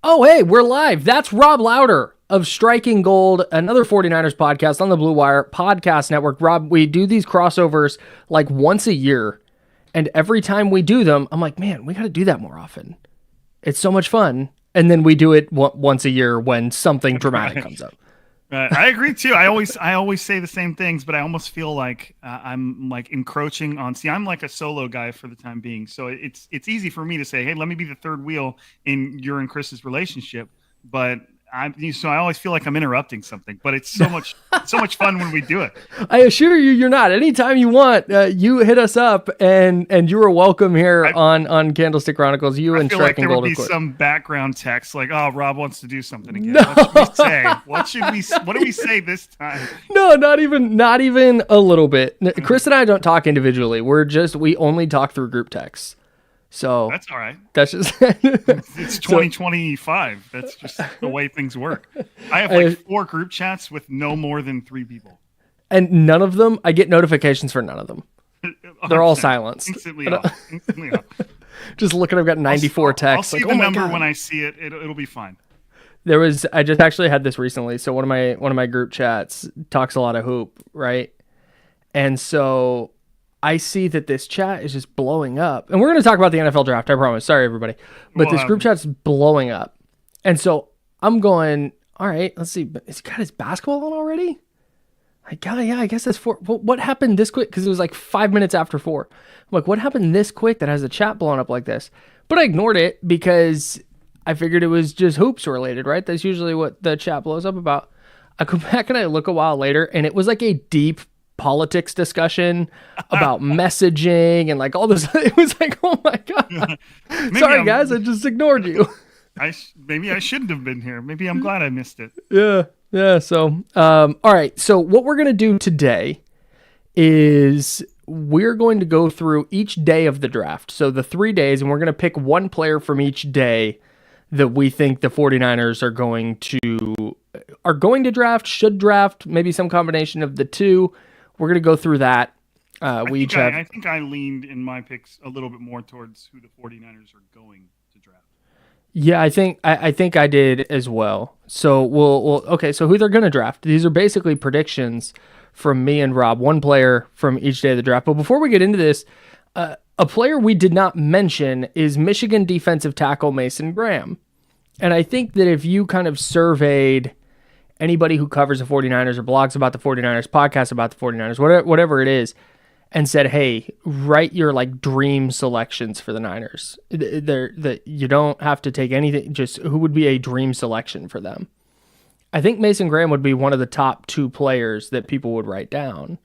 Oh, hey, we're live. That's Rob Lowder of Striking Gold, another 49ers podcast on the Blue Wire Podcast Network. Rob, we do these crossovers like once a year, and every time we do them, I'm like, man, we got to do that more often. It's so much fun. And then we do it once a year when something dramatic comes up. I agree too. I always say the same things, but I almost feel like I'm like encroaching on. See, I'm like a solo guy for the time being, so it's easy for me to say, "Hey, let me be the third wheel in your and Chris's relationship." But I always feel like I'm interrupting something. But it's so much fun when we do it. I assure you, you're not. Anytime you want, you hit us up, and you are welcome here on Candlestick Chronicles. You and Striking Gold. There would be some background text like, "Oh, Rob wants to do something again." No. What should we say? What do we say this time? No, not even a little bit. Chris and I don't talk individually. We only talk through group texts. So that's all right. That's just it's 2025. That's just the way things work. I have like 4 group chats with no more than 3 people, and none of them. I get notifications for none of them. They're all silenced. Instantly off. Just looking, I've got 94 texts. I'll see the number when I see it. It'll be fine. I just actually had this recently. So one of my group chats talks a lot of hoop, right? And so I see that this chat is just blowing up. And we're going to talk about the NFL draft, I promise. Sorry, everybody. But this group chat's blowing up. And so I'm going, all right, let's see. Has he got his basketball on already? Yeah, I guess that's 4. What happened this quick? Because it was like 5 minutes after 4. I'm like, what happened this quick that has the chat blown up like this? But I ignored it because I figured it was just hoops related, right? That's usually what the chat blows up about. I go back and I look a while later, and it was like a deep politics discussion about messaging and like all this. It was like, oh my God. Sorry, guys, I just ignored you. Maybe I shouldn't have been here. Maybe I'm glad I missed it. Yeah. So, all right. So what we're going to do today is we're going to go through each day of the draft. So the 3 days, and we're going to pick one player from each day that we think the 49ers are going to draft, should draft, maybe some combination of the two. We're going to go through that. I think I leaned in my picks a little bit more towards who the 49ers are going to draft. Yeah, I think I did as well. So okay, so who they're going to draft. These are basically predictions from me and Rob, one player from each day of the draft. But before we get into this, a player we did not mention is Michigan defensive tackle Mason Graham. And I think that if you kind of surveyed anybody who covers the 49ers or blogs about the 49ers, podcasts about the 49ers, whatever it is, and said, hey, write your like dream selections for the Niners. You don't have to take anything, just who would be a dream selection for them. I think Mason Graham would be one of the top 2 players that people would write down.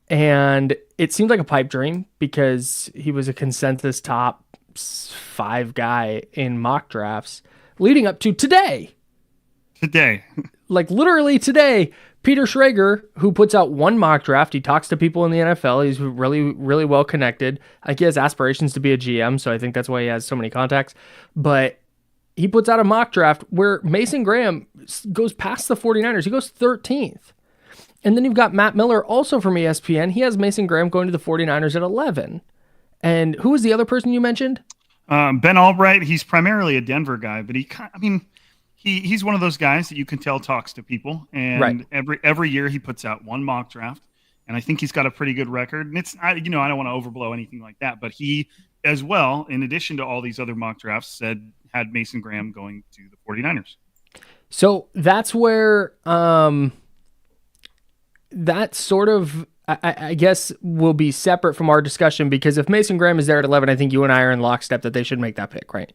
And it seemed like a pipe dream because he was a consensus top 5 guy in mock drafts leading up to today. Like literally today, Peter Schrager, who puts out one mock draft, he talks to people in the NFL. He's really, really well connected. Like he has aspirations to be a GM, so I think that's why he has so many contacts. But he puts out a mock draft where Mason Graham goes past the 49ers. He goes 13th. And then you've got Matt Miller, also from ESPN. He has Mason Graham going to the 49ers at 11. And who was the other person you mentioned? Ben Albright. He's primarily a Denver guy, but he's one of those guys that you can tell talks to people. And right. every year he puts out one mock draft. And I think he's got a pretty good record. And I don't want to overblow anything like that, but he as well, in addition to all these other mock drafts, had Mason Graham going to the 49ers. So that's where that sort of, I guess, will be separate from our discussion, because if Mason Graham is there at 11, I think you and I are in lockstep that they should make that pick, right?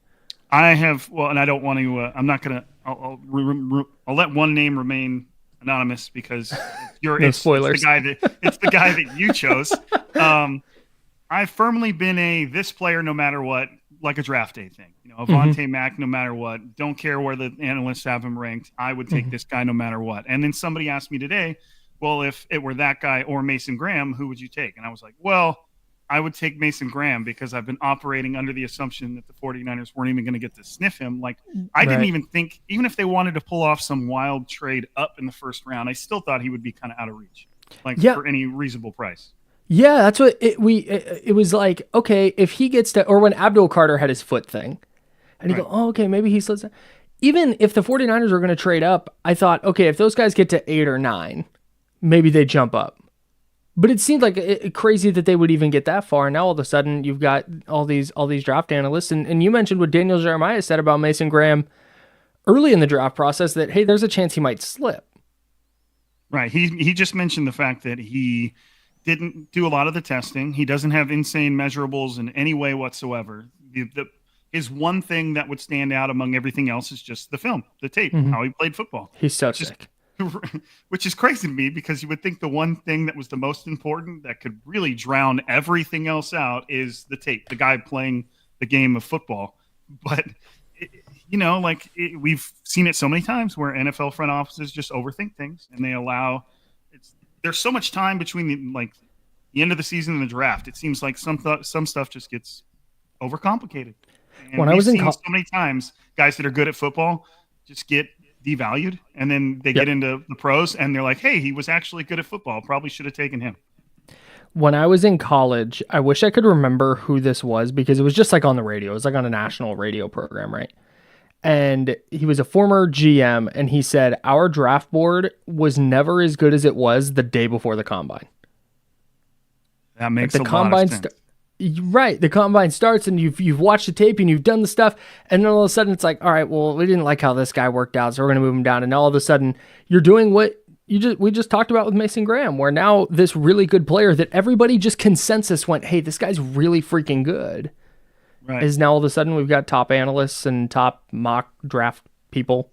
And I don't want to, I'm not going to, I'll let one name remain anonymous because spoilers. It's the guy that you chose. I've firmly been this player no matter what, like a draft day thing. Avonte Mack no matter what. Don't care where the analysts have him ranked. I would take this guy no matter what. And then somebody asked me today, well, if it were that guy or Mason Graham, who would you take? And I was like, well, I would take Mason Graham because I've been operating under the assumption that the 49ers weren't even going to get to sniff him. Like, I didn't even think, even if they wanted to pull off some wild trade up in the first round, I still thought he would be kind of out of reach, for any reasonable price. Yeah, that's what it was like. Okay, if he gets to, or when Abdul Carter had his foot thing, And you Right. go, oh, okay, maybe he slips. Even if the 49ers are going to trade up, I thought, okay, if those guys get to 8 or 9, maybe they jump up. But it seemed like crazy that they would even get that far. And now all of a sudden you've got all these draft analysts. And you mentioned what Daniel Jeremiah said about Mason Graham early in the draft process that, hey, there's a chance he might slip. Right. He just mentioned the fact that he didn't do a lot of the testing. He doesn't have insane measurables in any way whatsoever. His one thing that would stand out among everything else is just the film, the tape, how he played football. He's so sick. Which is crazy to me because you would think the one thing that was the most important that could really drown everything else out is the tape, the guy playing the game of football. But, we've seen it so many times where NFL front offices just overthink things and they allow there's so much time between the end of the season and the draft. It seems like some stuff just gets overcomplicated. And When I was in so many times, guys that are good at football just get devalued, and then they get into the pros, and they're like, "Hey, he was actually good at football. Probably should have taken him." When I was in college, I wish I could remember who this was because it was just like on the radio. It was like on a national radio program, right? And he was a former GM, and he said our draft board was never as good as it was the day before the combine. That makes the a combine lot of sense. Right, the combine starts and you've watched the tape and you've done the stuff, and then all of a sudden it's like, all right, well, we didn't like how this guy worked out, so we're gonna move him down. And all of a sudden you're doing what we just talked about with Mason Graham, where now this really good player that everybody just consensus went, hey, this guy's really freaking good, Right. is now all of a sudden we've got top analysts and top mock draft people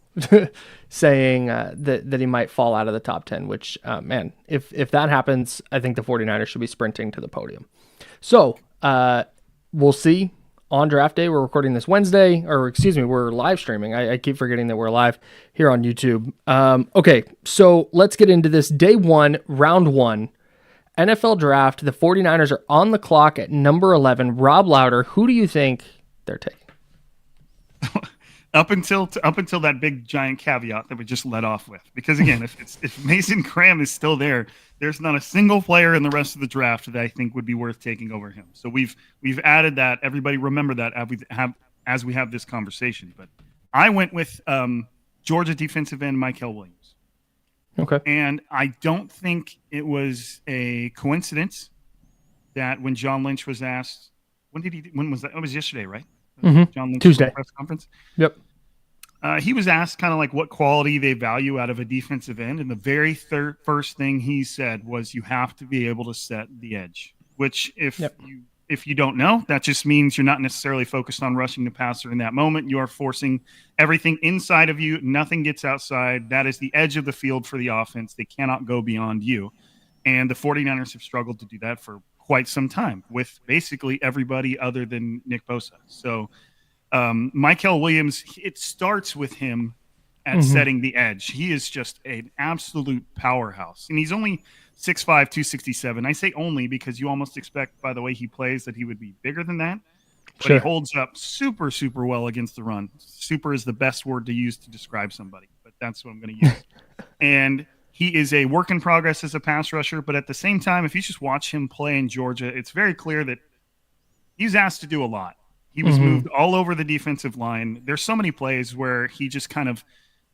saying that he might fall out of the top 10, which, man, if that happens, I think the 49ers should be sprinting to the podium. So we'll see on draft day. We're recording this Wednesday, or excuse me, we're live streaming. I keep forgetting that we're live here on YouTube. Okay, so let's get into this. Day 1, round 1, NFL draft. The 49ers are on the clock at number 11. Rob Lowder, who do you think they're taking? Up until that big giant caveat that we just let off with, because again, if Mason Graham is still there, there's not a single player in the rest of the draft that I think would be worth taking over him. So we've added that. Everybody remember that as we have this conversation. But I went with Georgia defensive end Mykel Williams. Okay, and I don't think it was a coincidence that when John Lynch was asked, when was that? It was yesterday, right? John Lynch Tuesday press conference. Yep. He was asked kind of like what quality they value out of a defensive end, and the very first thing he said was, "You have to be able to set the edge." Which, if you don't know, that just means you're not necessarily focused on rushing the passer in that moment. You are forcing everything inside of you. Nothing gets outside. That is the edge of the field for the offense. They cannot go beyond you, and the 49ers have struggled to do that for quite some time with basically everybody other than Nick Bosa. So Mykel Williams, it starts with him at setting the edge. He is just an absolute powerhouse. And he's only 6'5", 267. I say only because you almost expect by the way he plays that he would be bigger than that. But he holds up super, super well against the run. Super is the best word to use to describe somebody, but that's what I'm going to use. And he is a work in progress as a pass rusher, but at the same time, if you just watch him play in Georgia, it's very clear that he's asked to do a lot. He was moved all over the defensive line. There's so many plays where he just kind of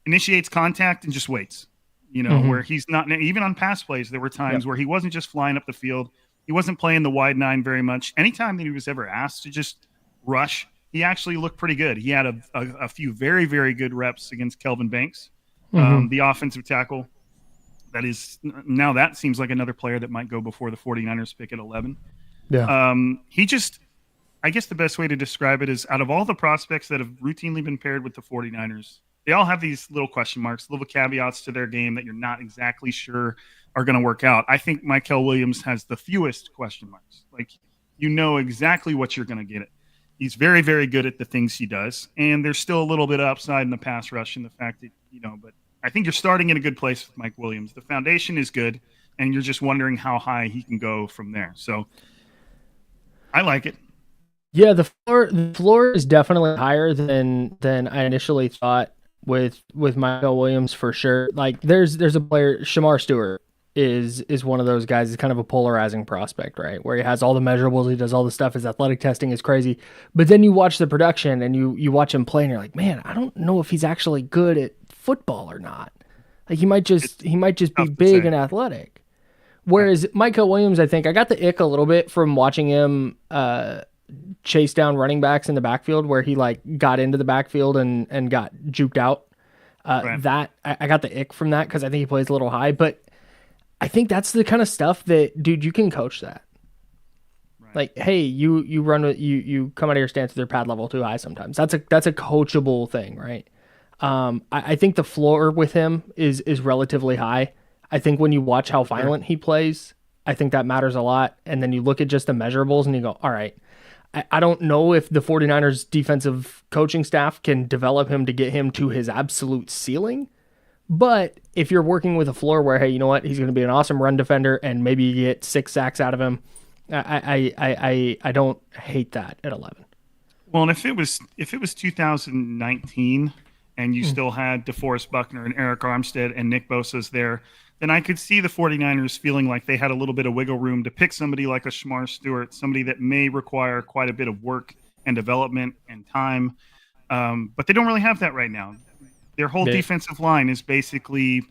initiates contact and just waits, where he's not, even on pass plays, there were times where he wasn't just flying up the field. He wasn't playing the wide 9 very much. Anytime that he was ever asked to just rush, he actually looked pretty good. He had a few very, very good reps against Kelvin Banks, the offensive tackle. That seems like another player that might go before the 49ers pick at 11. Yeah. I guess the best way to describe it is out of all the prospects that have routinely been paired with the 49ers, they all have these little question marks, little caveats to their game that you're not exactly sure are going to work out. I think Mykel Williams has the fewest question marks. Like, exactly what you're going to get. He's very, very good at the things he does. And there's still a little bit of upside in the pass rush and the fact that, but I think you're starting in a good place with Mike Williams. The foundation is good, and you're just wondering how high he can go from there. So I like it. Yeah, the floor is definitely higher than I initially thought with Mykel Williams for sure. Like there's a player, Shamar Stewart, is one of those guys. He's kind of a polarizing prospect, right? Where he has all the measurables, he does all the stuff, his athletic testing is crazy. But then you watch the production and you watch him play and you're like, man, I don't know if he's actually good at football or not. Like he might just be Tough to big say. and athletic. Whereas Michael Williams, I think I got the ick a little bit from watching him chase down running backs in the backfield, where he like got into the backfield and got juked out. Right. That I got the ick from that because I think he plays a little high, but I think that's the kind of stuff that, dude, you can coach that. Right. Like, hey, you run with you come out of your stance with your pad level too high sometimes. That's a coachable thing, right? I think the floor with him is relatively high. I think when you watch how violent he plays, I think that matters a lot. And then you look at just the measurables and you go, all right, I don't know if the 49ers defensive coaching staff can develop him to get him to his absolute ceiling. But if you're working with a floor where, hey, you know what, he's going to be an awesome run defender and maybe you get 6 sacks out of him, I don't hate that at 11. Well, and if it was 2019 and you still had DeForest Buckner and Eric Armstead and Nick Bosa's there, then I could see the 49ers feeling like they had a little bit of wiggle room to pick somebody like a Shamar Stewart, somebody that may require quite a bit of work and development and time. But they don't really have that right now. Their whole defensive line is basically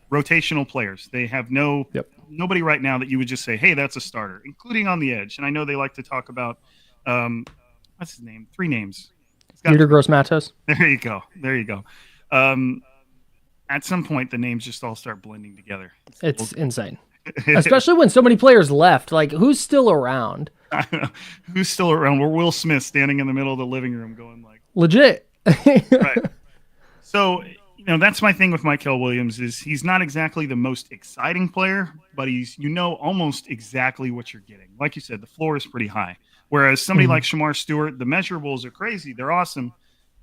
rotational players. They have nobody right now that you would just say, hey, that's a starter, including on the edge. And I know they like to talk about what's his name? 3 names. Peter Gross Matos. There you go. There you go. At some point, the names just all start blending together. It's insane. Especially when so many players left. Like, who's still around? Who's still around? We're Will Smith standing in the middle of the living room going like... Legit. Right. So, that's my thing with Michael Williams is he's not exactly the most exciting player, but he's, almost exactly what you're getting. Like you said, the floor is pretty high. Whereas somebody like Shamar Stewart, the measurables are crazy. They're awesome.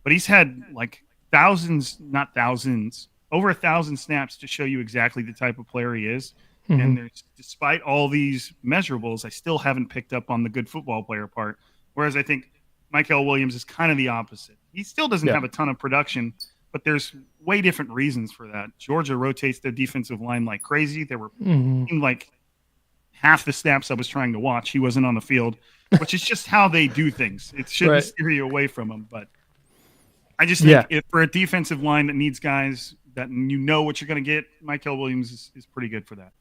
But he's had like over 1,000 snaps to show you exactly the type of player he is. And despite all these measurables, I still haven't picked up on the good football player part. Whereas I think Michael Williams is kind of the opposite. He still doesn't have a ton of production, but there's way different reasons for that. Georgia rotates their defensive line like crazy. There were like half the snaps I was trying to watch, he wasn't on the field, which is just how they do things. It shouldn't steer you away from him, but I just think if for a defensive line that needs guys that what you're going to get, Michael Williams is pretty good for that.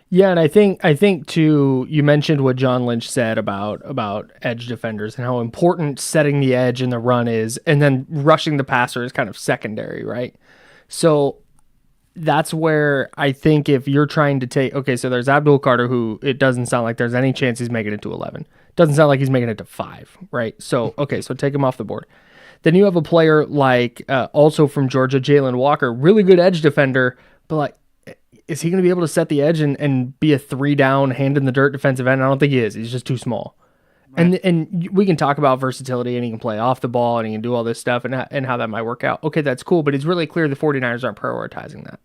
Yeah, and I think too, you mentioned what John Lynch said about edge defenders and how important setting the edge in the run is, and then rushing the passer is kind of secondary, right? So that's where I think if you're trying to take, okay, so there's Abdul Carter, who it doesn't sound like there's any chance he's making it to 11. Doesn't sound like he's making it to 5, right? So, okay, so take him off the board. Then you have a player like, also from Georgia, Jalen Walker, really good edge defender, but like, is he going to be able to set the edge and be a 3-down, hand in the dirt defensive end? I don't think he is. He's just too small. Right. And we can talk about versatility, and he can play off the ball, and he can do all this stuff, and how that might work out. Okay, that's cool, but it's really clear the 49ers aren't prioritizing that.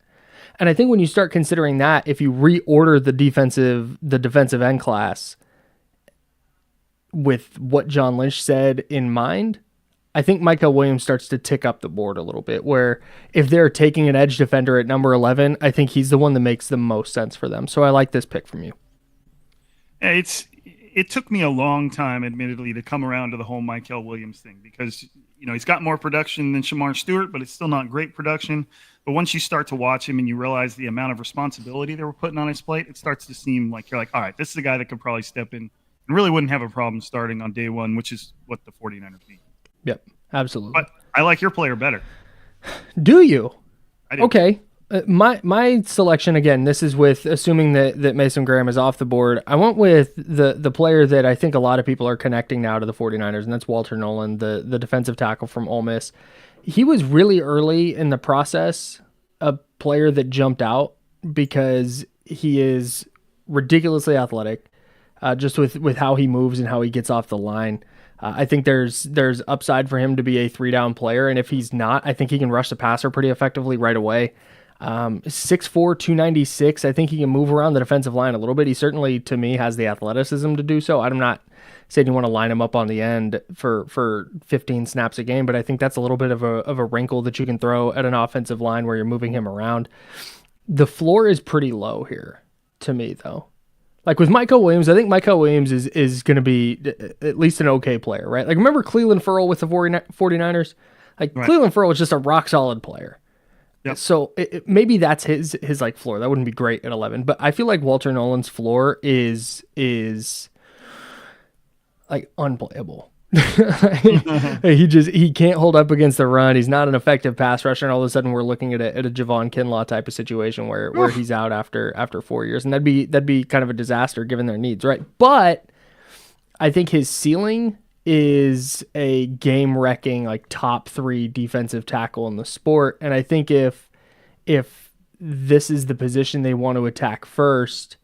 And I think when you start considering that, if you reorder the defensive end class with what John Lynch said in mind, I think Michael Williams starts to tick up the board a little bit, where if they're taking an edge defender at number 11, I think he's the one that makes the most sense for them. So I like this pick from you. It took me a long time, admittedly, to come around to the whole Michael Williams thing because, he's got more production than Shamar Stewart, but it's still not great production. But once you start to watch him and you realize the amount of responsibility they were putting on his plate, it starts to seem like you're like, all right, this is a guy that could probably step in and really wouldn't have a problem starting on day one, which is what the 49ers need. Yep, absolutely. But I like your player better. Do you? I do. Okay. My selection, again, this is with assuming that Mason Graham is off the board. I went with the player that I think a lot of people are connecting now to the 49ers, and that's Walter Nolan, the defensive tackle from Ole Miss. He was really early in the process a player that jumped out because he is ridiculously athletic, just with how he moves and how he gets off the line. I think there's upside for him to be a 3-down player, and if he's not, I think he can rush the passer pretty effectively right away. 6'4", 296. I think he can move around the defensive line a little bit. He certainly, to me, has the athleticism to do so. I'm not saying you want to line him up on the end for 15 snaps a game, but I think that's a little bit of a wrinkle that you can throw at an offensive line where you're moving him around. The floor is pretty low here to me, though. Like with Michael Williams, I think Michael Williams is going to be at least an okay player, right? Like remember Cleveland Ferrell with the 49ers? Like Right. Cleveland Ferrell was just a rock solid player. Yep. So maybe that's his like floor. That wouldn't be great at 11, but I feel like Walter Nolan's floor is like unplayable. He can't hold up against the run. He's not an effective pass rusher, and all of a sudden we're looking at a Javon Kinlaw type of situation where he's out after 4 years, and that'd be kind of a disaster given their needs, right? But I think his ceiling is a game wrecking like top 3 defensive tackle in the sport, and I think if this is the position they want to attack first,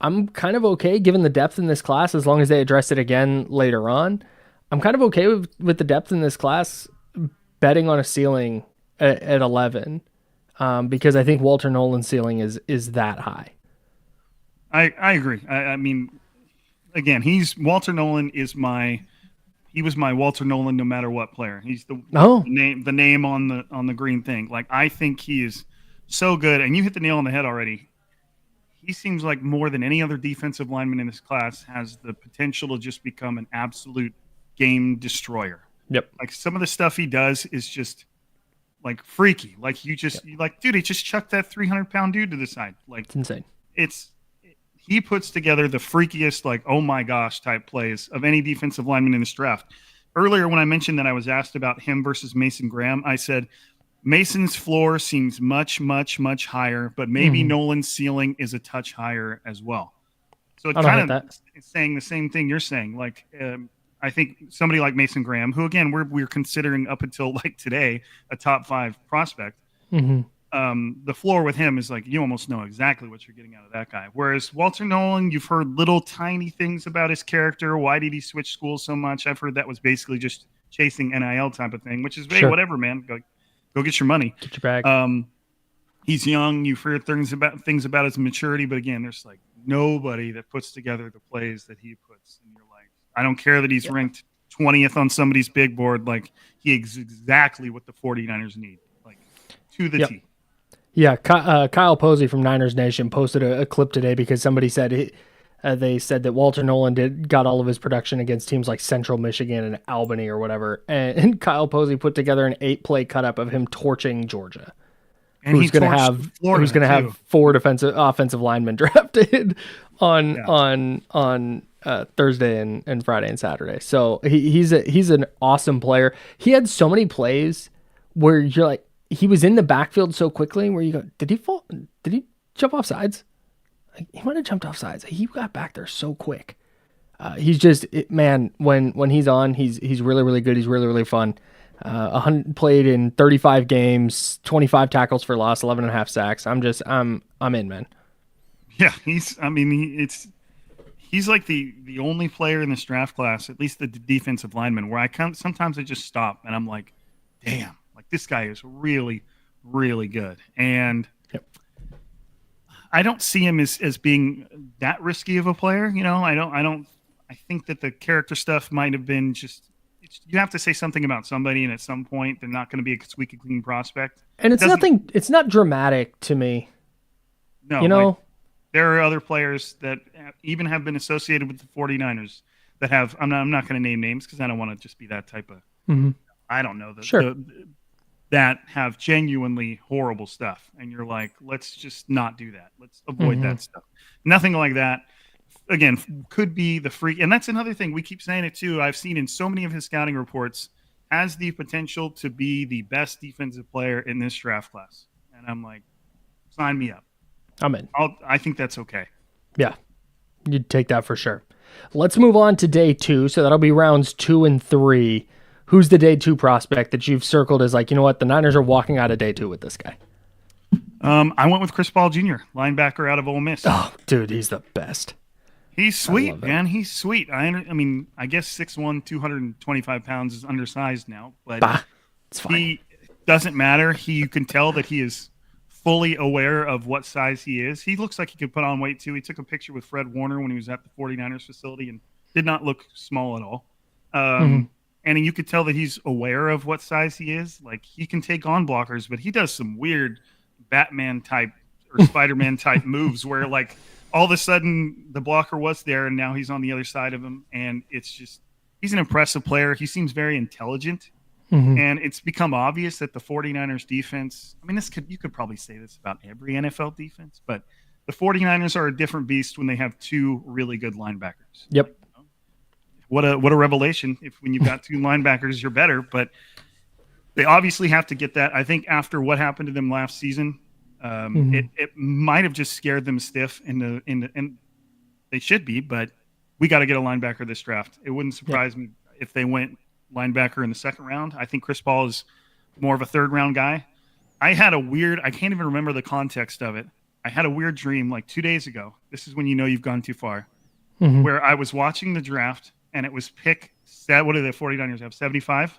I'm kind of okay given the depth in this class as long as they address it again later on. I'm kind of okay with the depth in this class betting on a ceiling at 11 because I think Walter Nolan's ceiling is that high. I agree. I mean, again, Walter Nolan he was my Walter Nolan no matter what player. He's the name on the green thing. Like I think he is so good, and you hit the nail on the head already. He seems like more than any other defensive lineman in this class has the potential to just become an absolute game destroyer. Yep. Like some of the stuff he does is just like freaky. Like you like, dude, he just chucked that 300-pound dude to the side. Like it's insane. He puts together the freakiest, like, oh my gosh type plays of any defensive lineman in this draft. Earlier, when I mentioned that I was asked about him versus Mason Graham, I said Mason's floor seems much, much, much higher, but maybe Nolan's ceiling is a touch higher as well. So it kind of saying the same thing you're saying. Like, I think somebody like Mason Graham, who again we're considering up until like today a top 5 prospect. The floor with him is like you almost know exactly what you're getting out of that guy. Whereas Walter Nolan, you've heard little tiny things about his character. Why did he switch schools so much? I've heard that was basically just chasing NIL type of thing, which is hey, whatever, man. Go get your money. Get your bag. He's young. You've heard things about his maturity, but again, there's like nobody that puts together the plays that he puts. And you're like, I don't care that he's ranked 20th on somebody's big board. Like he is exactly what the 49ers need, like to the T. Yeah, Kyle Posey from Niners Nation posted a clip today because somebody said they said that Walter Nolan got all of his production against teams like Central Michigan and Albany or whatever, and Kyle Posey put together an 8-play cut up of him torching Georgia. And who's going to have 4 offensive linemen drafted on Thursday and Friday and Saturday. So he's an awesome player. He had so many plays where you're like, he was in the backfield so quickly where you go, did he fall? Did he jump off sides? Like, he might have jumped off sides. He got back there so quick. He's just, man, when he's on, he's really, really good. He's really, really fun. Played in 35 games, 25 tackles for loss, 11.5 sacks. I'm in, man. Yeah. He's like the only player in this draft class, at least the defensive lineman, where sometimes I just stop and I'm like, damn. Like this guy is really, really good. And I don't see him as being that risky of a player. You know, I think that the character stuff might have been you have to say something about somebody. And at some point they're not going to be a squeaky clean prospect. And it's not dramatic to me. No, you know, like, there are other players that even have been associated with the 49ers that have, I'm not going to name names because I don't want to just be that type of, I don't know. That have genuinely horrible stuff. And you're like, let's just not do that. Let's avoid that stuff. Nothing like that. Again, could be the freak. And that's another thing. We keep saying it too. I've seen in so many of his scouting reports has the potential to be the best defensive player in this draft class. And I'm like, sign me up. I'm in. I think that's okay. Yeah, you'd take that for sure. Let's move on to day 2. So that'll be rounds 2 and 3. Who's the day 2 prospect that you've circled as like, you know what, the Niners are walking out of day 2 with this guy? I went with Chris Paul Jr., linebacker out of Ole Miss. Oh, dude, he's the best. He's sweet, man. He's sweet. I mean, I guess 6'1", 225 pounds is undersized now, but it's fine. He doesn't matter. You can tell that he is fully aware of what size he is. He looks like he could put on weight too. He took a picture with Fred Warner when he was at the 49ers facility and did not look small at all. And you could tell that he's aware of what size he is. Like he can take on blockers, but he does some weird Batman type or Spider-Man type moves where like all of a sudden the blocker was there and now he's on the other side of him. And it's just, he's an impressive player. He seems very intelligent. And it's become obvious that the 49ers defense, I mean, you could probably say this about every NFL defense, but the 49ers are a different beast when they have two really good linebackers. Yep. What a revelation. If when you've got two linebackers, you're better, but they obviously have to get that. I think after what happened to them last season, it might have just scared them stiff and they should be, but we got to get a linebacker this draft. It wouldn't surprise me if they went linebacker in the second round. I think Chris Paul is more of a third round guy. I can't even remember the context of it. I had a weird dream like 2 days ago. This is when you know you've gone too far, where I was watching the draft and it was what do the 49ers have, 75?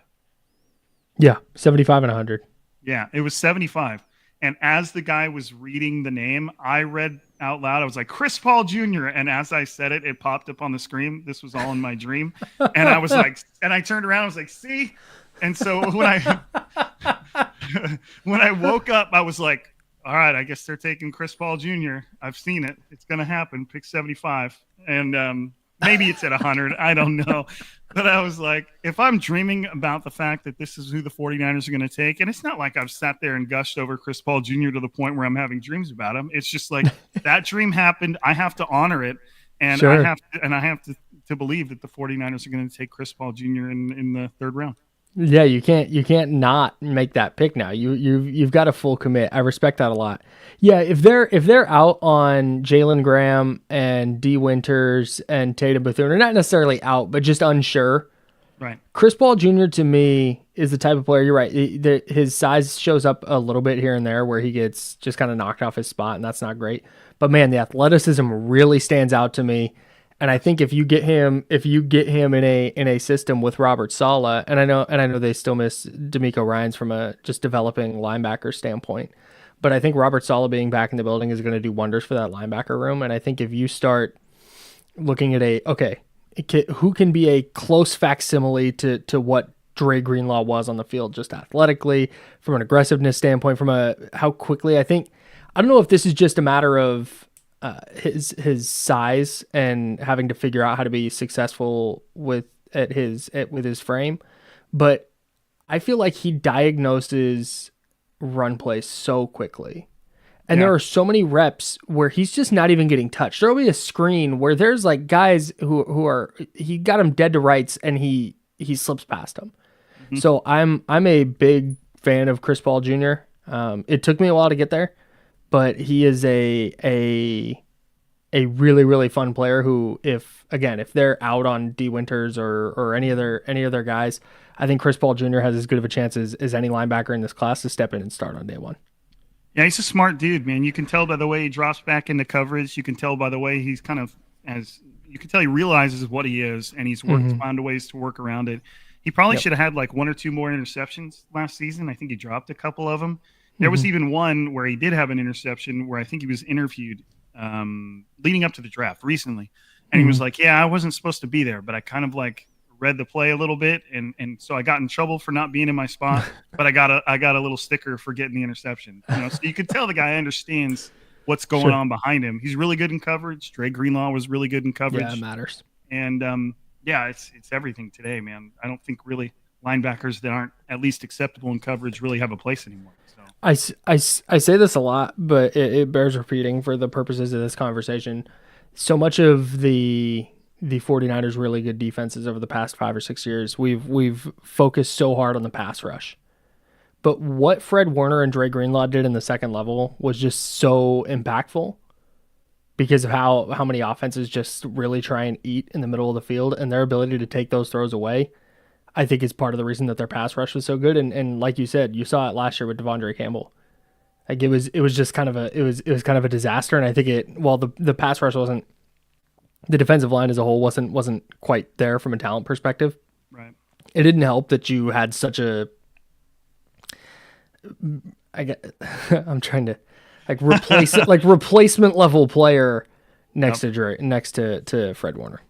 Yeah, 75 and 100. Yeah, it was 75. And as the guy was reading the name, I read out loud, I was like, Chris Paul Jr. And as I said it, it popped up on the screen. This was all in my dream. And I was like, and I turned around, I was like, see? And so when I woke up, I was like, all right, I guess they're taking Chris Paul Jr. I've seen it. It's going to happen. Pick 75. And maybe it's at 100. I don't know. But I was like, if I'm dreaming about the fact that this is who the 49ers are going to take, and it's not like I've sat there and gushed over Chris Paul Jr. to the point where I'm having dreams about him. It's just like that dream happened. I have to honor it. And I have to believe that the 49ers are going to take Chris Paul Jr. in the third round. Yeah, you can't not make that pick now. You've got a full commit. I respect that a lot. Yeah, if they're out on Jalen Graham and D Winters and Tatum Bethune, or not necessarily out, but just unsure. Right. Chris Paul Jr. to me is the type of player. You're right. His size shows up a little bit here and there where he gets just kind of knocked off his spot, and that's not great. But man, the athleticism really stands out to me. And I think if you get him in a system with Robert Saleh, and I know they still miss D'Amico Ryans from a just developing linebacker standpoint, but I think Robert Saleh being back in the building is going to do wonders for that linebacker room. And I think if you start looking at who can be a close facsimile to what Dre Greenlaw was on the field, just athletically, from an aggressiveness standpoint, from how quickly, I don't know if this is just a matter of his size and having to figure out how to be successful with his frame, but I feel like he diagnoses run plays so quickly, and there are so many reps where he's just not even getting touched. There'll be a screen where there's like guys who are he got him dead to rights and he slips past him. So I'm a big fan of Chris Paul Jr. It took me a while to get there, but he is a really, really fun player who, if they're out on D Winters or any other guys, I think Chris Paul Jr. has as good of a chance as any linebacker in this class to step in and start on day one. Yeah, he's a smart dude, man. You can tell by the way he drops back into coverage. You can tell by the way he's you can tell he realizes what he is, and he's found ways to work around it. He probably should have had like one or two more interceptions last season. I think he dropped a couple of them. There was even one where he did have an interception where I think he was interviewed leading up to the draft recently. And he was like, yeah, I wasn't supposed to be there, but I kind of like read the play a little bit. And so I got in trouble for not being in my spot, but I got a little sticker for getting the interception. So you could tell the guy understands what's going on behind him. He's really good in coverage. Dre Greenlaw was really good in coverage. Yeah, it matters. And it's everything today, man. I don't think really linebackers that aren't at least acceptable in coverage really have a place anymore. So I say this a lot, but it bears repeating for the purposes of this conversation. So much of the 49ers really good defenses over the past 5 or 6 years, we've focused so hard on the pass rush. But what Fred Warner and Dre Greenlaw did in the second level was just so impactful because of how many offenses just really try and eat in the middle of the field, and their ability to take those throws away, I think is part of the reason that their pass rush was so good. And like you said, you saw it last year with Devondre Campbell. Like it was just kind of a disaster. And I think the pass rush wasn't, the defensive line as a whole wasn't quite there from a talent perspective. Right. It didn't help that you had such a, I'm trying to like replace it, like replacement level player next to Fred Warner.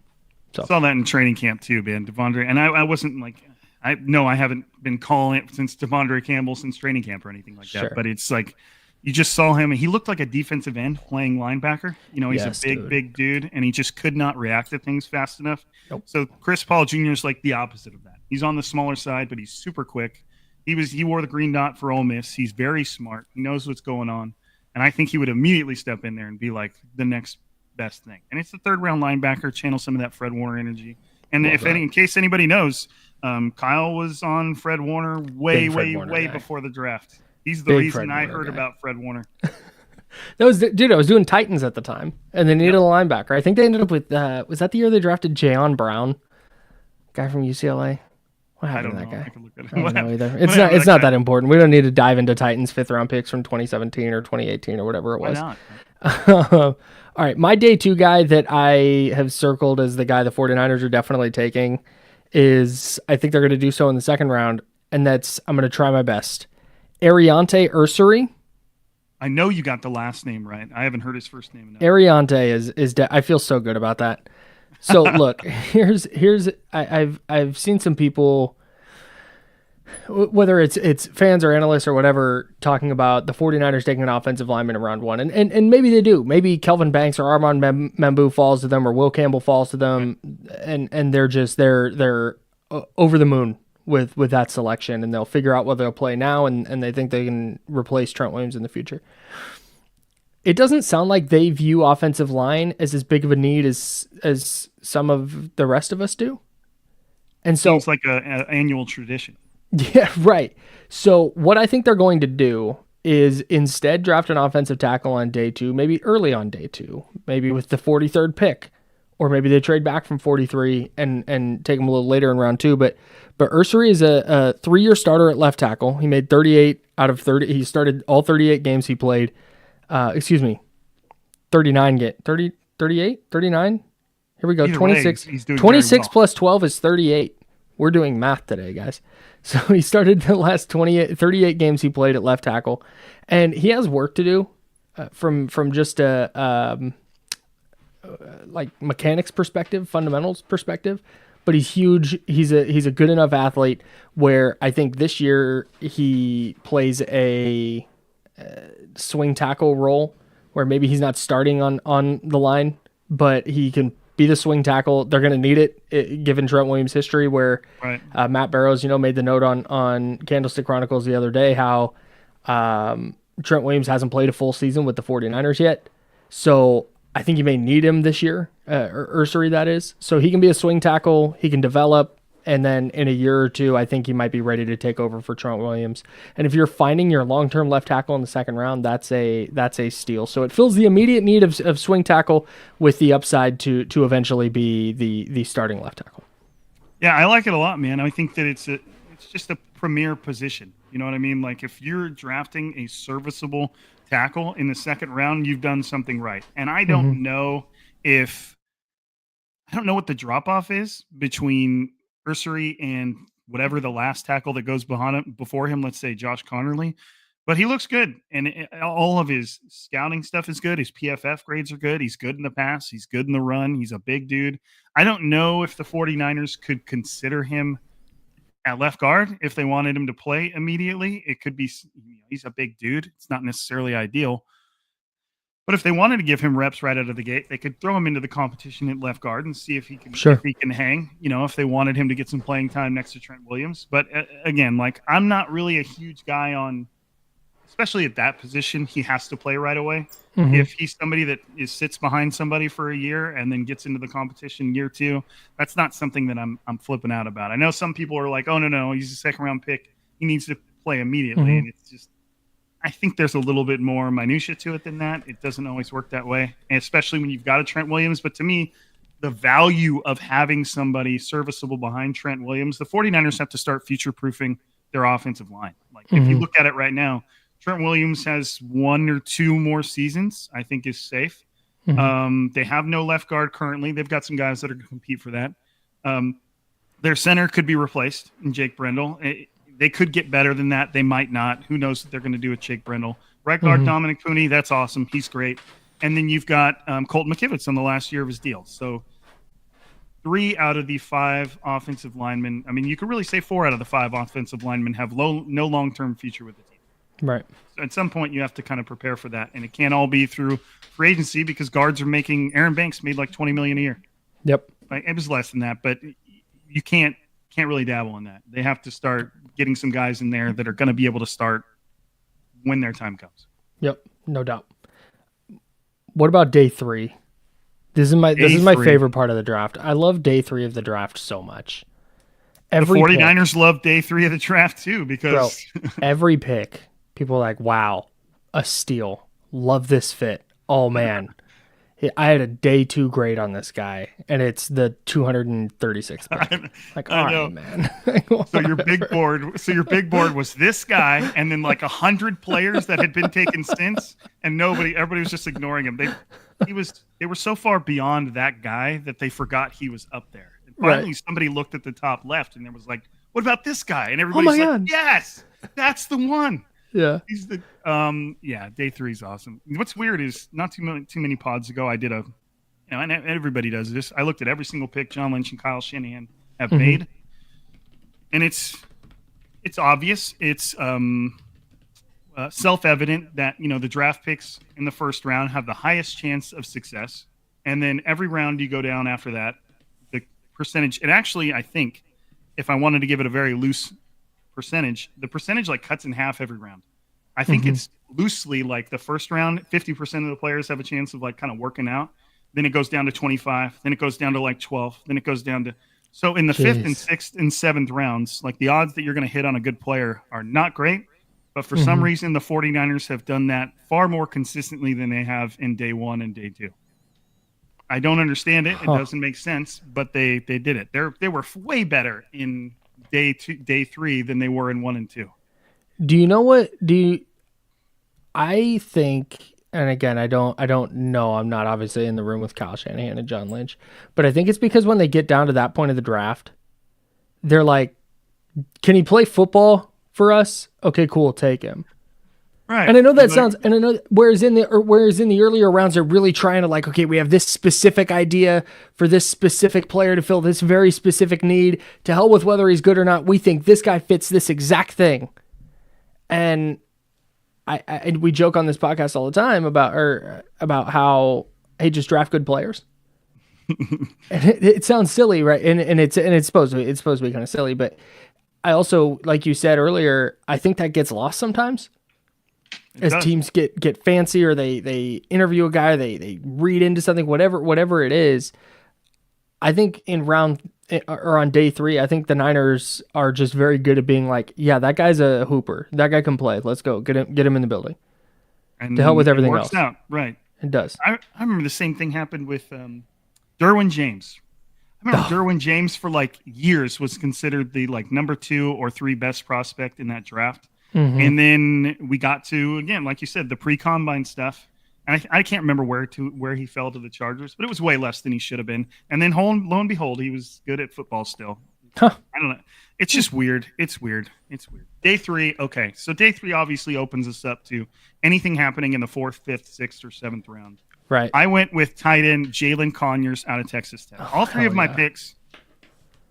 So saw that in training camp too, man. Devondre, and I wasn't like, I haven't been calling it since Devondre Campbell since training camp or anything like that. But it's like You just saw him. He looked like a defensive end playing linebacker. He's a Yes, big, dude. big dude, and he just could not react to things fast enough. Nope. So Chris Paul Jr. is like the opposite of that. He's on the smaller side, but he's super quick. He wore the green dot for Ole Miss. He's very smart. He knows what's going on, and I think he would immediately step in there and be like the next best thing. And it's the third round linebacker. Channel some of that Fred Warner energy. And in case anybody knows, Kyle was on Fred Warner way before the draft. He's the reason I heard about Fred Warner. I was doing Titans at the time, and they needed a linebacker. I think they ended up with was that the year they drafted Jayon Brown, guy from UCLA? What happened to that guy? I can look at it. I don't know either. It's not that important. We don't need to dive into Titans 5th round picks from 2017 or 2018 or whatever it was. Why not? All right, my day 2 guy that I have circled as the guy the 49ers are definitely taking is, I think they're going to do so in the 2nd round, and that's, I'm going to try my best, Ariante Ursary. I know you got the last name right. I haven't heard his first name enough. Ariante I feel so good about that. So look, I've seen some people, whether it's fans or analysts or whatever, talking about the 49ers taking an offensive lineman in round 1. And maybe they do. Maybe Kelvin Banks or Armand Membu falls to them, or Will Campbell falls to them, and they're over the moon with that selection, and they'll figure out whether they'll play now, and they think they can replace Trent Williams in the future. It doesn't sound like they view offensive line as big of a need as some of the rest of us do. And so it's like an annual tradition. Yeah, right. So what I think they're going to do is instead draft an offensive tackle on day 2, maybe early on day 2, maybe with the 43rd pick, or maybe they trade back from 43 and take him a little later in round 2. But Ursary is a 3-year starter at left tackle. He made 38 out of 30. He started all 38 games he played. 39 38, 39. Here we go. Either 26. Way, he's doing 26 plus 12 is 38. We're doing math today, guys. So he started the last 38 games he played at left tackle, and he has work to do from just a like mechanics perspective, fundamentals perspective. But he's huge. He's a good enough athlete where I think this year he plays a swing tackle role where maybe he's not starting on the line, but he can be the swing tackle. They're going to need it, given Trent Williams' history, where Matt Barrows, made the note on Candlestick Chronicles the other day how Trent Williams hasn't played a full season with the 49ers yet. So I think you may need him this year, Ursary that is. So he can be a swing tackle. He can develop. And then in a year or 2, I think he might be ready to take over for Trent Williams. And if you're finding your long-term left tackle in the 2nd round, that's a steal. So it fills the immediate need of swing tackle with the upside to eventually be the starting left tackle. Yeah, I like it a lot, man. I think that it's just a premier position. You know what I mean? Like if you're drafting a serviceable tackle in the 2nd round, you've done something right. And I don't know what the drop-off is between Ursary and whatever the last tackle that goes before him, let's say Josh Connerly, but he looks good, and all of his scouting stuff is good. His PFF grades are good. He's good in the pass. He's good in the run. He's a big dude. I don't know if the 49ers could consider him at left guard if they wanted him to play immediately. It could be, he's a big dude. It's not necessarily ideal. But if they wanted to give him reps right out of the gate, they could throw him into the competition at left guard and see if he can hang. If they wanted him to get some playing time next to Trent Williams. But again, like I'm not really a huge guy on, especially at that position, he has to play right away. Mm-hmm. If he's somebody that sits behind somebody for a year and then gets into the competition year 2, that's not something that I'm flipping out about. I know some people are like, oh no, he's a 2nd round pick. He needs to play immediately, and it's just. I think there's a little bit more minutia to it than that. It doesn't always work that way, and especially when you've got a Trent Williams. But to me, the value of having somebody serviceable behind Trent Williams, the 49ers have to start future-proofing their offensive line. Like if you look at it right now, Trent Williams has 1 or 2 more seasons, I think is safe. They have no left guard currently. They've got some guys that are going to compete for that. Their center could be replaced in Jake Brendel. They could get better than that. They might not. Who knows what they're going to do with Jake Brendel. Right guard, Dominic Pooney, that's awesome. He's great. And then you've got Colton McKivitz on the last year of his deal. So 3 out of the 5 offensive linemen, I mean, you could really say 4 out of the 5 offensive linemen have no long-term future with the team. Right. So at some point, you have to kind of prepare for that, and it can't all be through free agency because guards are making. Aaron Banks made like $20 million a year. Yep. Like, it was less than that, but you can't really dabble in that. They have to start getting some guys in there that are going to be able to start when their time comes. Yep. No doubt. What about day 3? This is my Day 3. favorite part of the draft. I love day 3 of the draft so much. The 49ers love day 3 of the draft too because every pick, people are like, wow, a steal. Love this fit. Oh, man. I had a day 2 grade on this guy, and it's the 236th pick. Like, all right, man. So your big board was this guy, and then like 100 players that had been taken since, and everybody was just ignoring him. They were so far beyond that guy that they forgot he was up there. And finally, somebody looked at the top left, and there was like, "What about this guy?" And everybody's like, God. "Yes, that's the one." Yeah. He's the day 3 is awesome. What's weird is not too many pods ago I did and everybody does this. I looked at every single pick John Lynch and Kyle Shanahan have made, and it's obvious. It's self-evident that the draft picks in the first round have the highest chance of success, and then every round you go down after that, the percentage. And actually, I think if I wanted to give it a very loose percentage, the percentage like cuts in half every round. I think it's loosely like the first round, 50% of the players have a chance of like kind of working out. Then it goes down to 25. Then it goes down to like 12. Then it goes down to so in the 5th and 6th and 7th rounds, like the odds that you're going to hit on a good player are not great. But for some reason, the 49ers have done that far more consistently than they have in day 1 and day 2. I don't understand it. It doesn't make sense, but they did it. They were way better in day 3 than they were in 1 and 2. Do you know what? I think, and again, I don't know. I'm not obviously in the room with Kyle Shanahan and John Lynch, but I think it's because when they get down to that point of the draft, they're like, "Can he play football for us? Okay, cool, take him." Right. And I know that sounds, and I know whereas in the earlier rounds, they're really trying to like, okay, we have this specific idea for this specific player to fill this very specific need. To hell with whether he's good or not. We think this guy fits this exact thing. And and we joke on this podcast all the time about how, hey, just draft good players. And it sounds silly, right? And it's supposed to be kind of silly, but I also, like you said earlier, I think that gets lost sometimes. As teams get fancy, or they interview a guy, they read into something, whatever it is. I think on day 3, I think the Niners are just very good at being like, yeah, that guy's a hooper. That guy can play. Let's go get him in the building. And to hell with everything else. Out. Right. It does. I remember the same thing happened with Derwin James. I remember Derwin James for like years was considered the like number 2 or 3 best prospect in that draft. And then we got to, again, like you said, the pre-combine stuff. And I can't remember where he fell to the Chargers, but it was way less than he should have been. And then lo and behold, he was good at football still. I don't know. It's just weird. It's weird. Day 3, okay. So day 3 obviously opens us up to anything happening in the 4th, 5th, 6th, or 7th round. Right. I went with tight end Jalen Conyers out of Texas Tech. All 3 of my picks,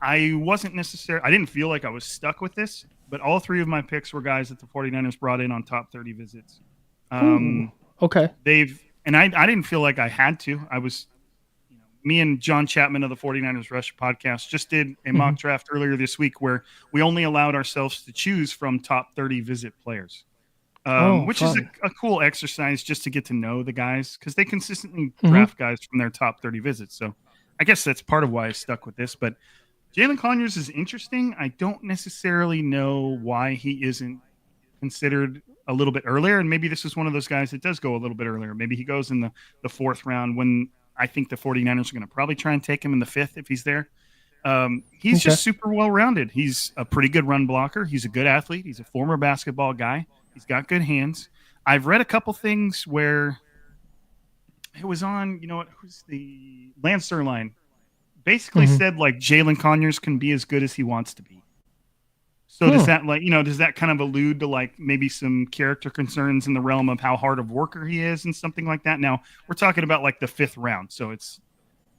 I didn't feel like I was stuck with this, but all 3 of my picks were guys that the 49ers brought in on top 30 visits. Okay. I didn't feel like I had to. I was, me and John Chapman of the 49ers Rush podcast just did a mock draft earlier this week where we only allowed ourselves to choose from top 30 visit players, which is a cool exercise just to get to know the guys because they consistently draft guys from their top 30 visits. So I guess that's part of why I stuck with this. But Jalen Conyers is interesting. I don't necessarily know why he isn't considered a little bit earlier, and maybe this is one of those guys that does go a little bit earlier. Maybe he goes in the 4th round when I think the 49ers are going to probably try and take him in the 5th if he's there. He's just super well-rounded. He's a pretty good run blocker. He's a good athlete. He's a former basketball guy. He's got good hands. I've read a couple things where it was on, who's the Lance Zierlein basically said like Jalen Conyers can be as good as he wants to be. So does that kind of allude to like maybe some character concerns in the realm of how hard of worker he is and something like that? Now we're talking about like the 5th round. So it's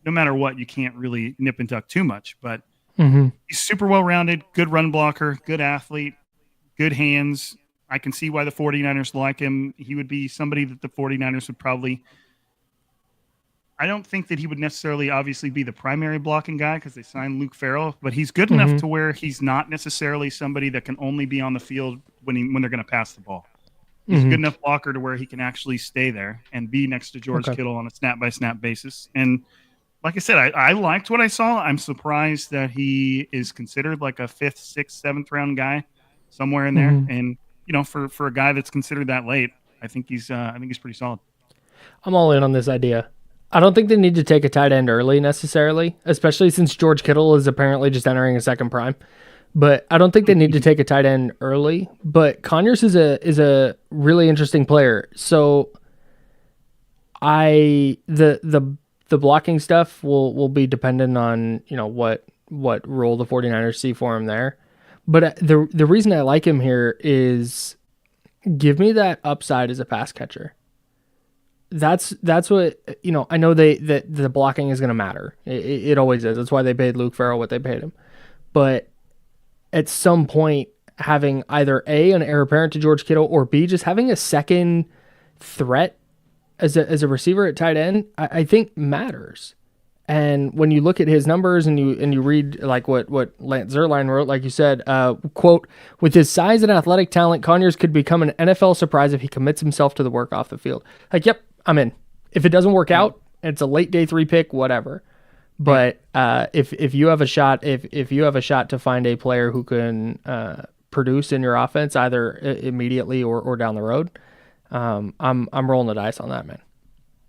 no matter what, you can't really nip and tuck too much, but he's super well-rounded, good run blocker, good athlete, good hands. I can see why the 49ers like him. He would be somebody that the 49ers would probably. I don't think that he would necessarily obviously be the primary blocking guy because they signed Luke Farrell, but he's good enough to where he's not necessarily somebody that can only be on the field when they're going to pass the ball. He's a good enough blocker to where he can actually stay there and be next to George Kittle on a snap-by-snap basis. And like I said, I liked what I saw. I'm surprised that he is considered like a 5th, 6th, 7th round guy somewhere in there. And, for a guy that's considered that late, I think he's pretty solid. I'm all in on this idea. I don't think they need to take a tight end early necessarily, especially since George Kittle is apparently just entering a second prime. But I don't think they need to take a tight end early. But Conyers is a really interesting player. So the blocking stuff will be dependent on what role the 49ers see for him there. But the reason I like him here is give me that upside as a pass catcher. That's what I know that the blocking is going to matter. It always is. That's why they paid Luke Farrell what they paid him. But at some point, having either A, an heir apparent to George Kittle, or B, just having a second threat as a receiver at tight end, I think matters. And when you look at his numbers and you read like what Lance Zierlein wrote, like you said, quote, with his size and athletic talent, Conyers could become an NFL surprise if he commits himself to the work off the field. Like, yep, I'm in. If it doesn't work out, it's a late day 3 pick, whatever. But if you have a shot, if you have a shot to find a player who can produce in your offense either immediately or down the road, I'm rolling the dice on that, man.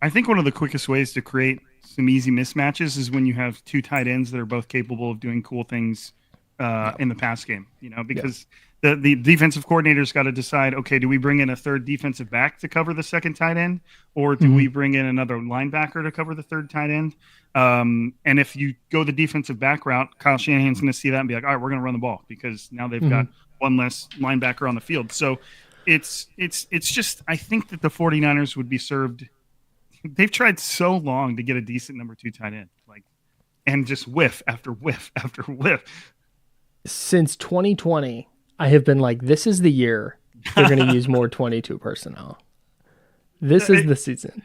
I think one of the quickest ways to create some easy mismatches is when you have 2 tight ends that are both capable of doing cool things in the pass game. Because the defensive coordinator's got to decide, okay, do we bring in a third defensive back to cover the second tight end, or do we bring in another linebacker to cover the third tight end? And if you go the defensive back route, Kyle Shanahan's going to see that and be like, all right, we're going to run the ball because now they've got one less linebacker on the field. So it's just, I think that the 49ers would be served. They've tried so long to get a decent number 2 tight end, and just whiff after whiff after whiff. Since 2020, I have been like, this is the year they're going to use more 22 personnel. This is the season.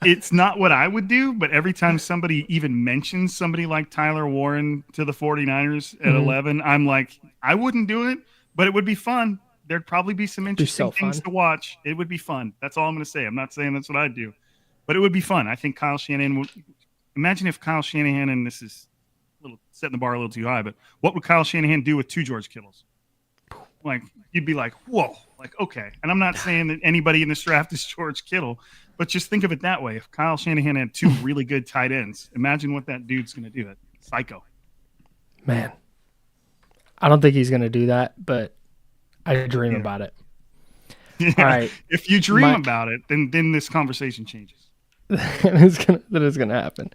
It's not what I would do, but every time somebody even mentions somebody like Tyler Warren to the 49ers at 11, I'm like, I wouldn't do it, but it would be fun. There'd probably be some interesting things to watch. It would be fun. That's all I'm going to say. I'm not saying that's what I'd do, but it would be fun. I think Kyle Shanahan would. Imagine if Kyle Shanahan, and this is setting the bar a little too high, but what would Kyle Shanahan do with 2 George Kittles? Like, you'd be like, whoa, okay. And I'm not saying that anybody in this draft is George Kittle, but just think of it that way. If Kyle Shanahan had 2 really good tight ends, imagine what that dude's going to do. That psycho. Man, I don't think he's going to do that, but I dream about it. Yeah. All right. If you dream about it, then this conversation changes. That is going to happen.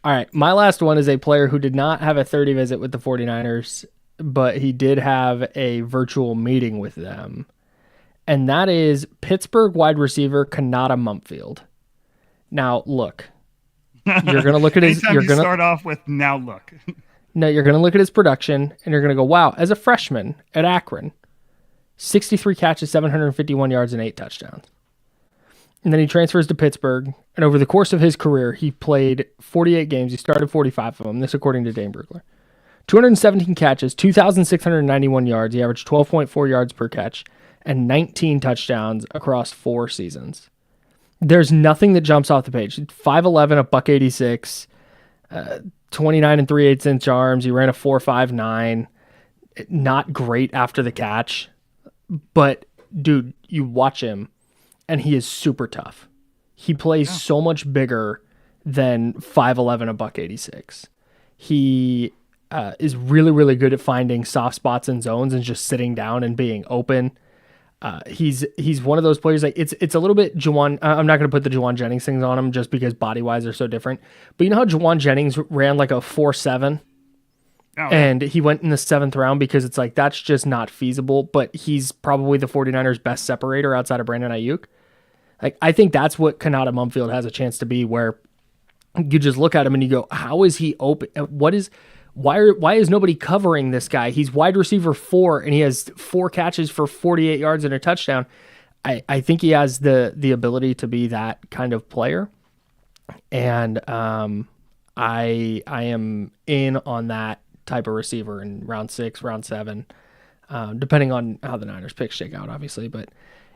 All right. My last one is a player who did not have a 30 visit with the 49ers, but he did have a virtual meeting with them. And that is Pittsburgh wide receiver Kanata Mumpfield. Now, look. You're going to look at his... You're going to start off with, now look. No, you're going to look at his production, and you're going to go, wow, as a freshman at Akron, 63 catches, 751 yards, and 8 touchdowns. And then he transfers to Pittsburgh, and over the course of his career, he played 48 games. He started 45 of them, this according to Dane Brugler. 217 catches, 2,691 yards. He averaged 12.4 yards per catch and 19 touchdowns across 4 seasons. There's nothing that jumps off the page. 5'11", a buck 86, 29 and 3/8 inch arms. He ran a 4.59. Not great after the catch, but dude, you watch him, and he is super tough. He plays so much bigger than 5'11", a buck 86. He is really, really good at finding soft spots and zones and just sitting down and being open. He's one of those players, like it's a little bit Juwan. I'm not going to put the Juwan Jennings things on him just because body wise they're so different. But you know how Juwan Jennings ran like a 4.7, and he went in the 7th round because it's like that's just not feasible. But he's probably the 49ers' best separator outside of Brandon Ayuk. Like I think that's what Kanata Mumpfield has a chance to be, where you just look at him and you go, how is he open? What why is nobody covering this guy? He's wide receiver 4 and he has 4 catches for 48 yards and a touchdown. I think he has the ability to be that kind of player. And I am in on that type of receiver in round 6, round 7, depending on how the Niners picks shake out, obviously. But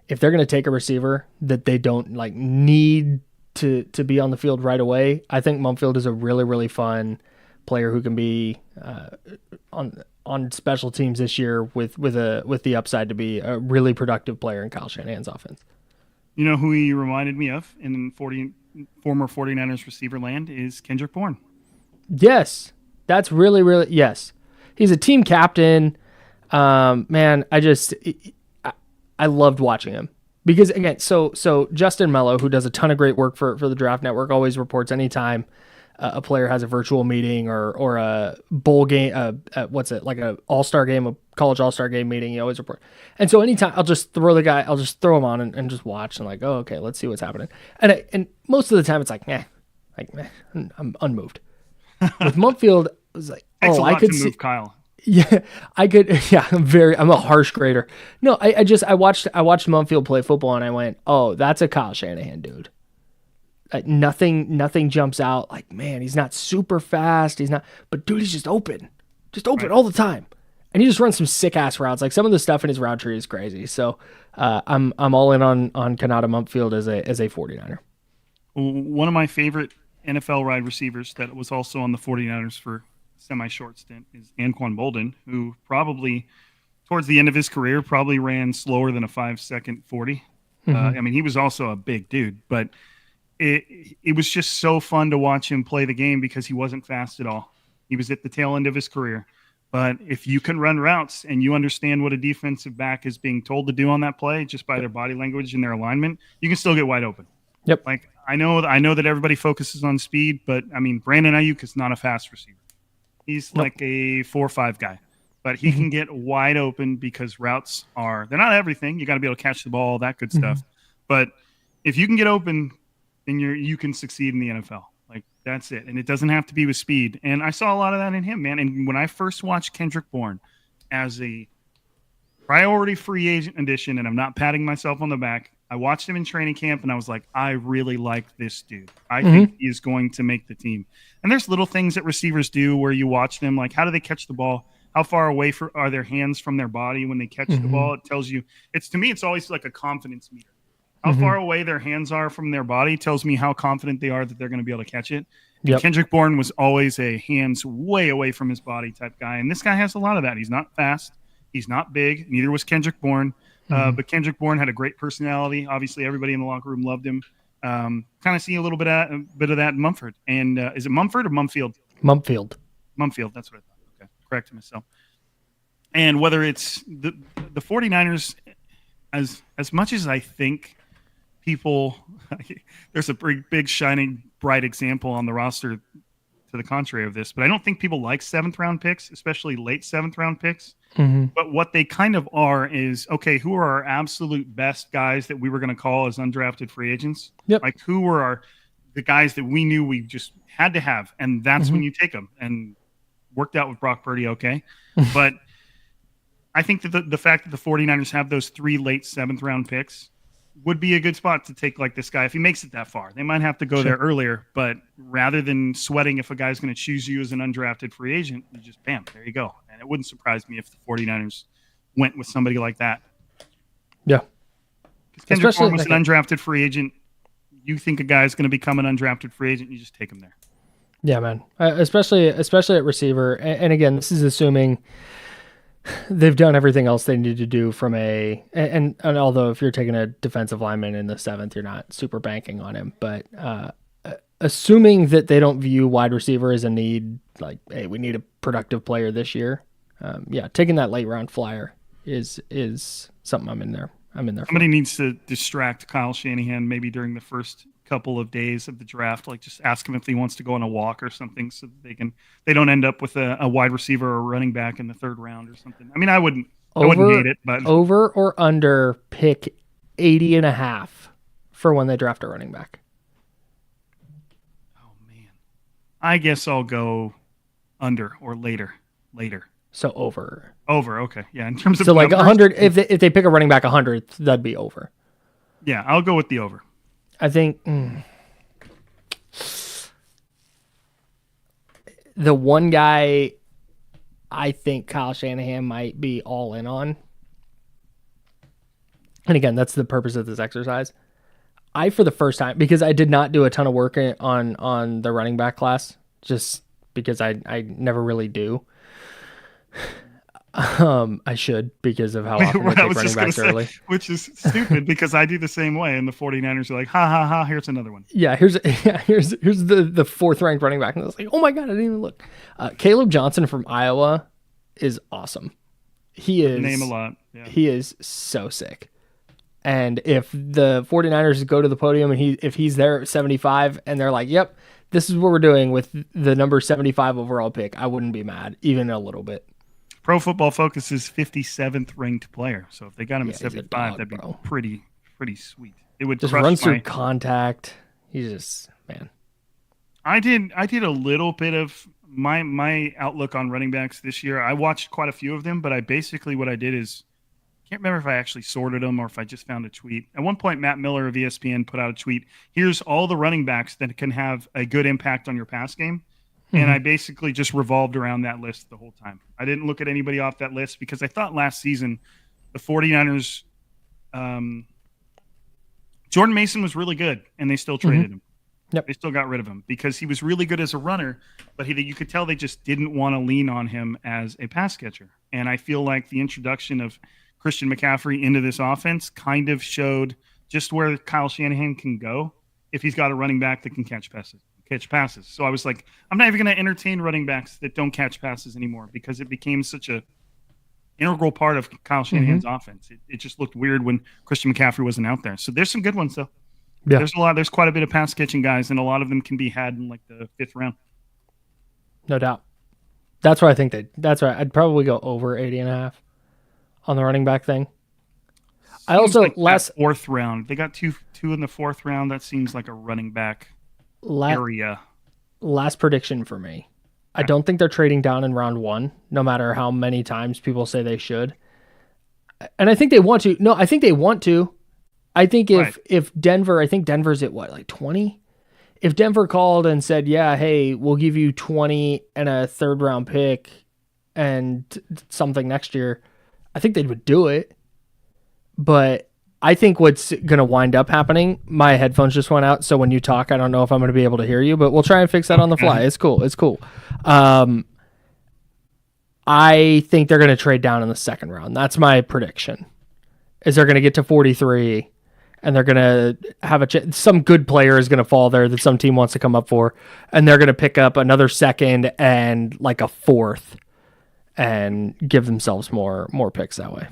if they're going to take a receiver that they don't like need to be on the field right away, I think Mumfield is a really, really fun player who can be on special teams this year with the upside to be a really productive player in Kyle Shanahan's offense. You know who he reminded me of in former 49ers receiver land is Kendrick Bourne. Yes, that's really, really, yes. He's a team captain. Man, I loved watching him because again, so Justin Mello, who does a ton of great work for the Draft Network, always reports anytime a player has a virtual meeting or a bowl game, what's it, like a all-star game, a college all-star game meeting, he always report. And so anytime I'll just throw him on and just watch and like, oh, okay, let's see what's happening. And most of the time it's like, I'm unmoved. With Mumfield, it was like, I could see Kyle. Yeah, I could. Yeah, I'm a harsh grader. No, I watched Mumfield play football and I went, oh, that's a Kyle Shanahan dude. Like nothing jumps out. Like, man, he's not super fast. He's not, but dude, he's just open right all the time, and he just runs some sick ass routes. Like some of the stuff in his route tree is crazy. So I'm all in on Kanata Mumfield as a 49er. One of my favorite NFL wide receivers that was also on the 49ers for semi-short stint is Anquan Boldin, who probably towards the end of his career probably ran slower than a 5-second 40. Mm-hmm. I mean, he was also a big dude, but it was just so fun to watch him play the game because he wasn't fast at all. He was at the tail end of his career. But if you can run routes and you understand what a defensive back is being told to do on that play just by their body language and their alignment, you can still get wide open. Yep. Like I know that everybody focuses on speed, but I mean, Brandon Ayuk is not a fast receiver. He's like a 4-5 guy, but he can get wide open because routes they're not everything. You got to be able to catch the ball, that good stuff. But if you can get open, then you can succeed in the NFL. Like that's it. And it doesn't have to be with speed. And I saw a lot of that in him, man. And when I first watched Kendrick Bourne as a priority free agent addition, and I'm not patting myself on the back, I watched him in training camp and I was like, I really like this dude. I think he is going to make the team. And there's little things that receivers do where you watch them, like how do they catch the ball? How far away are their hands from their body when they catch the ball? It tells you, to me, it's always like a confidence meter. How far away their hands are from their body tells me how confident they are that they're going to be able to catch it. Yep. Kendrick Bourne was always a hands way away from his body type guy. And this guy has a lot of that. He's not fast. He's not big. Neither was Kendrick Bourne. But Kendrick Bourne had a great personality. Obviously, everybody in the locker room loved him. Kind of see a little bit of that in Mumford. And is it Mumford or Mumfield? Mumfield. Mumfield. That's what I thought. Okay. Correct myself. And whether it's the 49ers, as much as I think people, there's a big shining bright example on the roster to the contrary of this, but I don't think people like 7th round picks, especially late 7th round picks. But what they kind of are is, okay, who are our absolute best guys that we were going to call as undrafted free agents? Yep. Like who were the guys that we knew we just had to have, and that's when you take them. And worked out with Brock Purdy, okay. But I think that the fact that the 49ers have those 3 late 7th round picks would be a good spot to take like this guy if he makes it that far. They might have to go there earlier, but rather than sweating if a guy's going to choose you as an undrafted free agent, you just bam, there you go. And it wouldn't surprise me if the 49ers went with somebody like that. Yeah. Because Kendrick Bourne was an undrafted free agent. You think a guy's going to become an undrafted free agent, you just take him there. Yeah, man. Especially at receiver. And again, this is assuming they've done everything else they need to do from and although if you're taking a defensive lineman in the 7th, you're not super banking on him, but assuming that they don't view wide receiver as a need, like, hey, we need a productive player this year. Taking that late round flyer is something I'm in there. Somebody needs to distract Kyle Shanahan maybe during the first couple of days of the draft, like just ask him if he wants to go on a walk or something so that they don't end up with a wide receiver or running back in the 3rd round or something. I mean, I wouldn't hate it, but over or under pick 80.5 for when they draft a running back. Oh man, I guess I'll go under or later? Later. So over. Over. Okay. Yeah. In terms of So like numbers, 100, if they pick a running back 100, that'd be over. yeah, I'll go with the over. I think the one guy I think Kyle Shanahan might be all in on, and again, that's the purpose of this exercise. I, for the first time, because I did not do a ton of work on the running back class, just because I never really do. I should, because of how often I take running backs early. Which is stupid because I do the same way, and the 49ers are like, ha ha ha, here's another one. Yeah, here's the fourth ranked running back, and I was like, oh my god, I didn't even look. Caleb Johnson from Iowa is awesome. He is name a lot. Yeah. He is so sick. And if the 49ers go to the podium and if he's there at 75 and they're like, yep, this is what we're doing with the number 75 overall pick, I wouldn't be mad, even a little bit. Pro Football Focus is 57th ranked player. So if they got him at 75, that'd be pretty sweet. It would just runs through contact. He's just, man. I did a little bit of my outlook on running backs this year. I watched quite a few of them, but what I did is, can't remember if I actually sorted them or if I just found a tweet. At one point, Matt Miller of ESPN put out a tweet. Here's all the running backs that can have a good impact on your pass game. Mm-hmm. And I basically just revolved around that list the whole time. I didn't look at anybody off that list because I thought last season the 49ers, Jordan Mason was really good, and they still traded him. Yep. They still got rid of him because he was really good as a runner, but you could tell they just didn't want to lean on him as a pass catcher. And I feel like the introduction of Christian McCaffrey into this offense kind of showed just where Kyle Shanahan can go if he's got a running back that can catch passes. So I was like, I'm not even going to entertain running backs that don't catch passes anymore because it became such a integral part of Kyle Shanahan's offense. It just looked weird when Christian McCaffrey wasn't out there. So there's some good ones though. Yeah. There's quite a bit of pass catching guys, and a lot of them can be had in like the 5th round. No doubt. That's why I'd probably go over 80.5 on the running back thing. I also like last 4th round. They got two in the 4th round. That seems like a running back area. Last prediction for me. I don't think they're trading down in round 1, no matter how many times people say they should. And I think they want to. No, I think they want to. I think if Denver, I think Denver's at what, like 20? If Denver called and said, yeah, hey, we'll give you 20 and a 3rd round pick and something next year, I think they would do it. But I think what's going to wind up happening, my headphones just went out, so when you talk, I don't know if I'm going to be able to hear you, but we'll try and fix that on the fly. It's cool. I think they're going to trade down in the 2nd round. That's my prediction. Is they're going to get to 43, and they're going to have some good player is going to fall there that some team wants to come up for, and they're going to pick up another 2nd and like a 4th and give themselves more picks that way.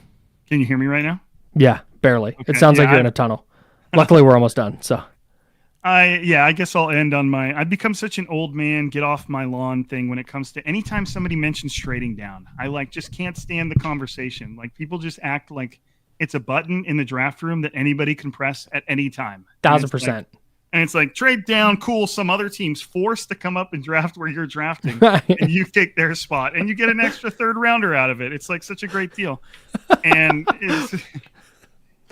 Can you hear me right now? Yeah, barely. Okay. It sounds like you're in a tunnel. Luckily, we're almost done. So, I guess I'll end on I've become such an old man, get off my lawn thing when it comes to anytime somebody mentions trading down. I just can't stand the conversation. Like people just act like it's a button in the draft room that anybody can press at any time. 1,000%. And it's like, trade down, cool. Some other team's forced to come up and draft where you're drafting, and you take their spot, and you get an extra 3rd rounder out of it. It's like such a great deal. And it's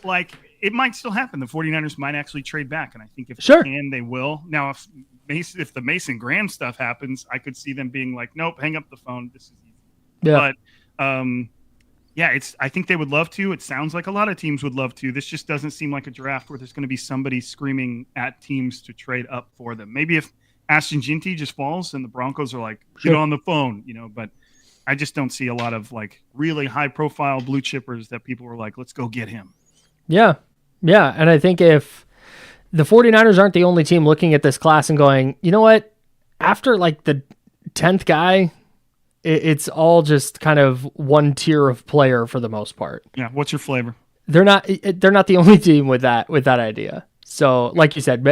like, it might still happen. The 49ers might actually trade back, and I think if they can, they will. Now, if the Mason Graham stuff happens, I could see them being like, nope, hang up the phone. This is easy. Yeah. But, I think they would love to. It sounds like a lot of teams would love to. This just doesn't seem like a draft where there's going to be somebody screaming at teams to trade up for them. Maybe if Ashton Ginty just falls and the Broncos are like, get on the phone, but I just don't see a lot of like really high profile blue chippers that people were like, let's go get him. Yeah. Yeah. And I think if the 49ers aren't the only team looking at this class and going, you know what, after like the 10th guy, it's all just kind of one tier of player for the most part. Yeah. What's your flavor? They're not the only team with that idea. So like you said,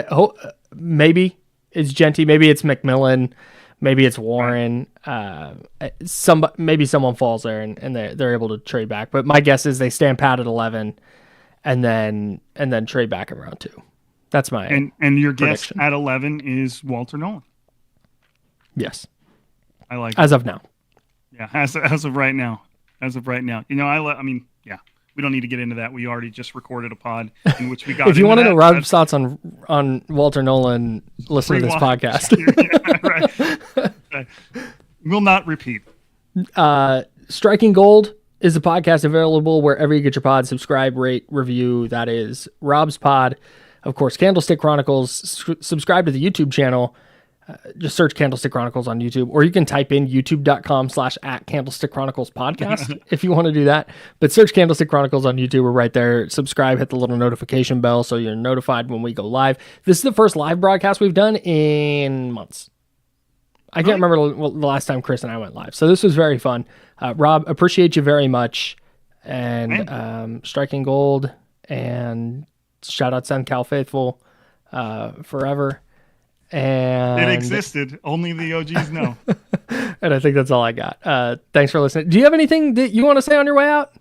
maybe it's Genty, maybe it's McMillan, maybe it's Warren. Maybe someone falls there and they're able to trade back. But my guess is they stand pat at 11 and then trade back in round 2. That's my and your prediction. Guess at 11 is Walter Nolan. Yes. I like it. As of now. Yeah, as of right now. As of right now. I mean, yeah. We don't need to get into that. We already just recorded a pod in which we got. If you want to know Rob's thoughts on Walter Nolan, listen to this podcast. Yeah, right. Will not repeat. Striking Gold is a podcast available wherever you get your pod. Subscribe, rate, review. That is Rob's pod. Of course, Candlestick Chronicles. Subscribe to the YouTube channel. Just search Candlestick Chronicles on YouTube, or you can type in youtube.com/@Candlestick Chronicles podcast if you want to do that. But search Candlestick Chronicles on YouTube. We're right there. Subscribe, hit the little notification bell so you're notified when we go live. This is the first live broadcast we've done in months. I can't remember the last time Chris and I went live. So this was very fun. Rob, appreciate you very much. And Striking Gold, and shout out Sun Cal Faithful forever. And it existed. Only the OGs know. And I think that's all I got. Thanks for listening. Do you have anything that you want to say on your way out?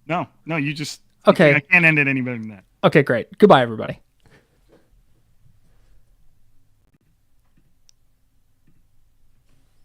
No, you just... Okay. I can't end it any better than that. Okay, great. Goodbye, everybody.